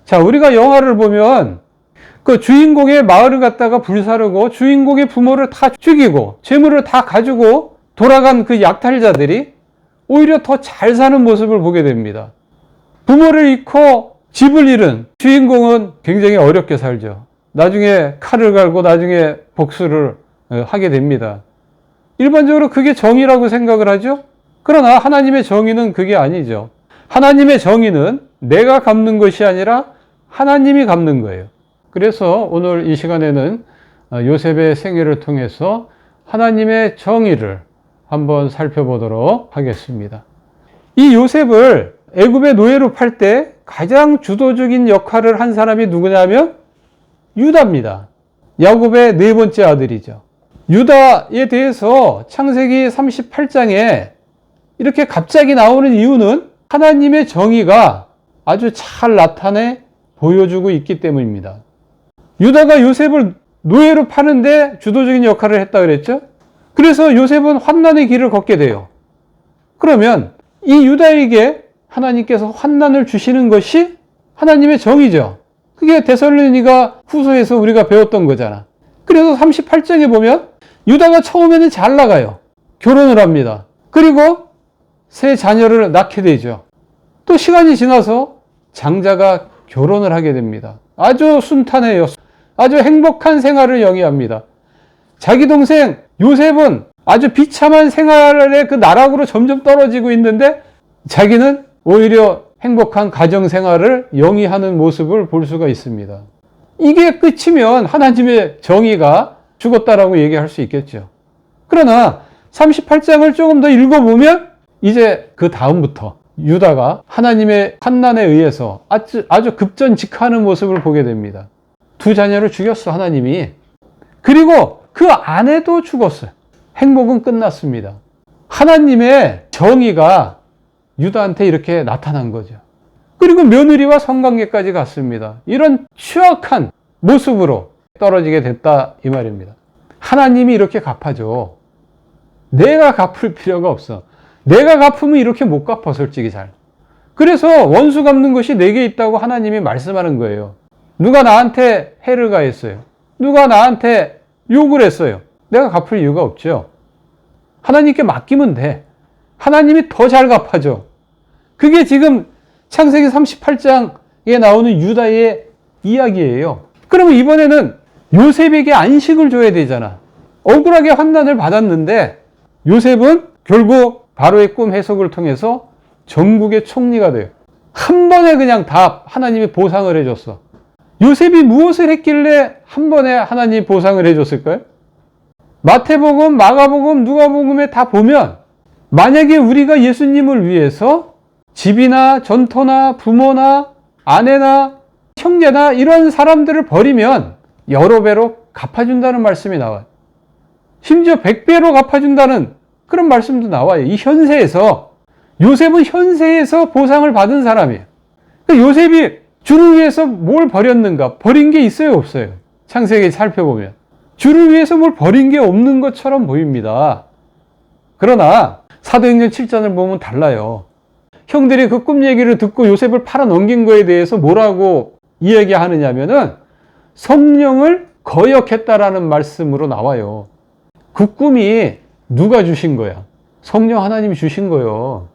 자, 우리가 영화를 보면 그 주인공의 마을을 갖다가 불사르고 주인공의 부모를 다 죽이고 재물을 다 가지고 돌아간 그 약탈자들이 오히려 더 잘 사는 모습을 보게 됩니다. 부모를 잃고 집을 잃은 주인공은 굉장히 어렵게 살죠. 나중에 칼을 갈고 나중에 복수를 하게 됩니다. 일반적으로 그게 정의라고 생각을 하죠. 그러나 하나님의 정의는 그게 아니죠. 하나님의 정의는 내가 갚는 것이 아니라 하나님이 갚는 거예요. 그래서 오늘 이 시간에는 요셉의 생애를 통해서 하나님의 정의를 한번 살펴보도록 하겠습니다. 이 요셉을 애굽의 노예로 팔 때 가장 주도적인 역할을 한 사람이 누구냐면 유다입니다. 야곱의 네 번째 아들이죠. 유다에 대해서 창세기 38장에 이렇게 갑자기 나오는 이유는 하나님의 정의가 아주 잘 나타내 보여주고 있기 때문입니다. 유다가 요셉을 노예로 파는데 주도적인 역할을 했다 그랬죠? 그래서 요셉은 환난의 길을 걷게 돼요. 그러면 이 유다에게 하나님께서 환난을 주시는 것이 하나님의 정의죠. 그게 데살로니가 후서에서 우리가 배웠던 거잖아. 그래서 38장에 보면 유다가 처음에는 잘 나가요. 결혼을 합니다. 그리고 세 자녀를 낳게 되죠. 또 시간이 지나서 장자가 결혼을 하게 됩니다. 아주 순탄해요. 아주 행복한 생활을 영위합니다. 자기 동생 요셉은 아주 비참한 생활의 그 나락으로 점점 떨어지고 있는데 자기는 오히려 행복한 가정 생활을 영위하는 모습을 볼 수가 있습니다. 이게 끝이면 하나님의 정의가 죽었다라고 얘기할 수 있겠죠. 그러나 38장을 조금 더 읽어보면 이제 그 다음부터 유다가 하나님의 환난에 의해서 아주 급전직하는 모습을 보게 됩니다. 두 자녀를 죽였어, 하나님이. 그리고 그 아내도 죽었어요. 행복은 끝났습니다. 하나님의 정의가 유다한테 이렇게 나타난 거죠. 그리고 며느리와 성관계까지 갔습니다. 이런 취약한 모습으로 떨어지게 됐다 이 말입니다. 하나님이 이렇게 갚아줘. 내가 갚을 필요가 없어. 내가 갚으면 이렇게 못 갚아, 솔직히 잘. 그래서 원수 갚는 것이 내게 있다고 하나님이 말씀하는 거예요. 누가 나한테 해를 가했어요. 누가 나한테 욕을 했어요. 내가 갚을 이유가 없죠. 하나님께 맡기면 돼. 하나님이 더 잘 갚아줘. 그게 지금 창세기 38장에 나오는 유다의 이야기예요. 그러면 이번에는 요셉에게 안식을 줘야 되잖아. 억울하게 환난을 받았는데 요셉은 결국 바로의 꿈 해석을 통해서 전국의 총리가 돼요. 한 번에 그냥 다 하나님이 보상을 해줬어. 요셉이 무엇을 했길래 한 번에 하나님이 보상을 해줬을까요? 마태복음, 마가복음, 누가복음에 다 보면 만약에 우리가 예수님을 위해서 집이나 전토나 부모나 아내나 형제나 이런 사람들을 버리면 여러 배로 갚아준다는 말씀이 나와요. 심지어 100배로 갚아준다는 그런 말씀도 나와요. 이 현세에서. 요셉은 현세에서 보상을 받은 사람이에요. 그러니까 요셉이 주를 위해서 뭘 버렸는가? 버린 게 있어요, 없어요? 창세기 살펴보면. 주를 위해서 뭘 버린 게 없는 것처럼 보입니다. 그러나 사도행전 7장을 보면 달라요. 형들이 그 꿈 얘기를 듣고 요셉을 팔아 넘긴 거에 대해서 뭐라고 이야기하느냐면은 성령을 거역했다라는 말씀으로 나와요. 그 꿈이 누가 주신 거야? 성령 하나님이 주신 거예요.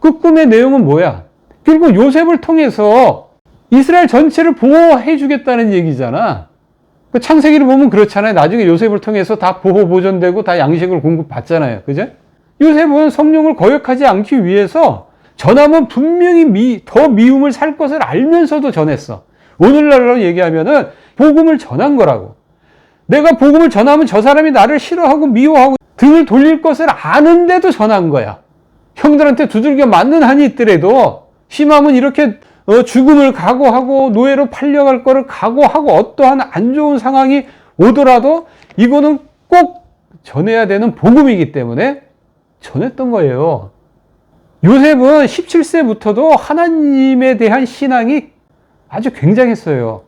그 꿈의 내용은 뭐야? 결국 요셉을 통해서 이스라엘 전체를 보호해 주겠다는 얘기잖아. 그 창세기를 보면 그렇잖아요. 나중에 요셉을 통해서 다 보호 보존되고 다 양식을 공급받잖아요. 그죠? 요셉은 성령을 거역하지 않기 위해서 전하면 분명히 더 미움을 살 것을 알면서도 전했어. 오늘날로 얘기하면은 복음을 전한 거라고. 내가 복음을 전하면 저 사람이 나를 싫어하고 미워하고 등을 돌릴 것을 아는데도 전한 거야. 형들한테 두들겨 맞는 한이 있더라도 심하면 이렇게 죽음을 각오하고 노예로 팔려갈 거를 각오하고 어떠한 안 좋은 상황이 오더라도 이거는 꼭 전해야 되는 복음이기 때문에 전했던 거예요. 요셉은 17세부터도 하나님에 대한 신앙이 아주 굉장했어요.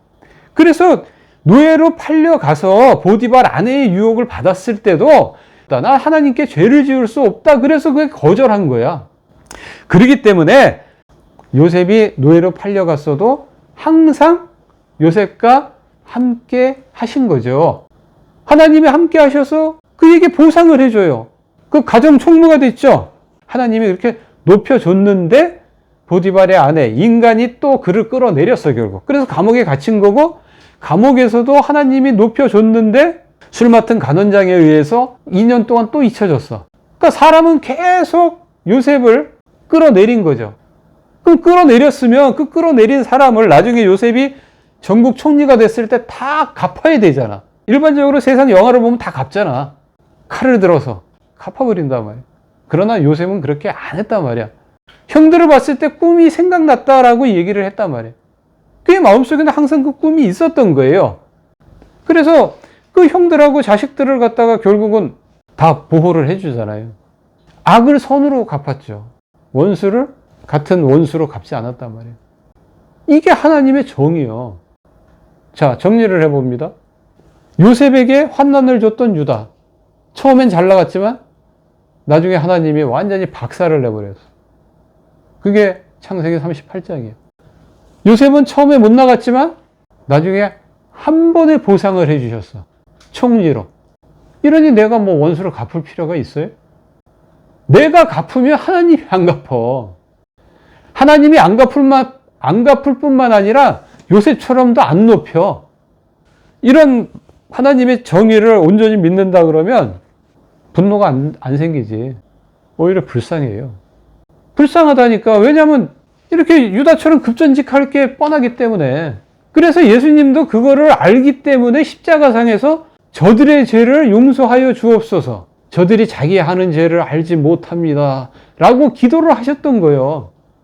그래서 노예로 팔려가서 보디발 아내의 유혹을 받았을 때도 나 하나님께 죄를 지을 수 없다. 그래서 그게 거절한 거야. 그렇기 때문에 요셉이 노예로 팔려갔어도 항상 요셉과 함께 하신 거죠. 하나님이 함께 하셔서 그에게 보상을 해줘요. 그 가정 총무가 됐죠. 하나님이 그렇게 높여줬는데 보디발의 아내 인간이 또 그를 끌어내렸어 결국. 그래서 감옥에 갇힌 거고, 감옥에서도 하나님이 높여줬는데 술 맡은 간원장에 의해서 2년 동안 또 잊혀졌어. 그러니까 사람은 계속 요셉을 끌어내린 거죠. 그럼 끌어내렸으면 그 끌어내린 사람을 나중에 요셉이 전국 총리가 됐을 때 다 갚아야 되잖아. 일반적으로 세상 영화를 보면 다 갚잖아. 칼을 들어서 갚아버린단 말이야. 그러나 요셉은 그렇게 안 했단 말이야. 형들을 봤을 때 꿈이 생각났다라고 얘기를 했단 말이야. 그의 마음속에는 항상 그 꿈이 있었던 거예요. 그래서 그 형들하고 자식들을 갖다가 결국은 다 보호를 해주잖아요. 악을 선으로 갚았죠. 원수를 같은 원수로 갚지 않았단 말이에요. 이게 하나님의 정의요. 자, 정리를 해봅니다. 요셉에게 환난을 줬던 유다. 처음엔 잘 나갔지만 나중에 하나님이 완전히 박살을 내버렸어. 그게 창세기 38장이에요. 요셉은 처음에 못 나갔지만 나중에 한 번에 보상을 해주셨어. 총리로. 이러니 내가 뭐 원수를 갚을 필요가 있어요? 내가 갚으면 하나님이 안 갚어. 하나님이 안 갚을 뿐만 아니라 요셉처럼도 안 높여. 이런 하나님의 정의를 온전히 믿는다 그러면 분노가 안 생기지. 오히려 불쌍해요. 불쌍하다니까. 왜냐하면 이렇게 유다처럼 급전직할 게 뻔하기 때문에. 그래서 예수님도 그거를 알기 때문에 십자가상에서 저들의 죄를 용서하여 주옵소서. 저들이 자기 하는 죄를 알지 못합니다. 라고 기도를 하셨던 거예요.